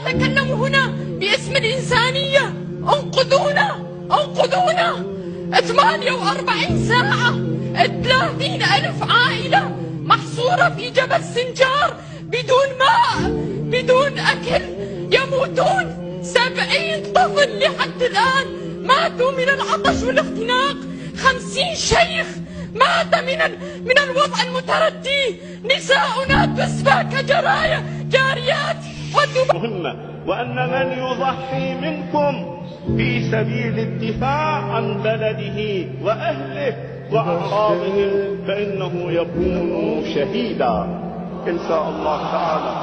أتكلم هنا باسم الإنسانية. انقذونا انقذونا. 48 ساعة 30,000 عائلة محصورة في جبل سنجار بدون ماء بدون أكل، يموتون. 70 طفل لحد الآن ماتوا من العطش والاختناق. 50 شيخ مات من الوضع المتردي. نساؤنا تسبى كجاريات مهمة، وأن من يضحي منكم في سبيل الدفاع عن بلده وأهله وأعراضهم فإنه يكون شهيدا إن شاء الله تعالى.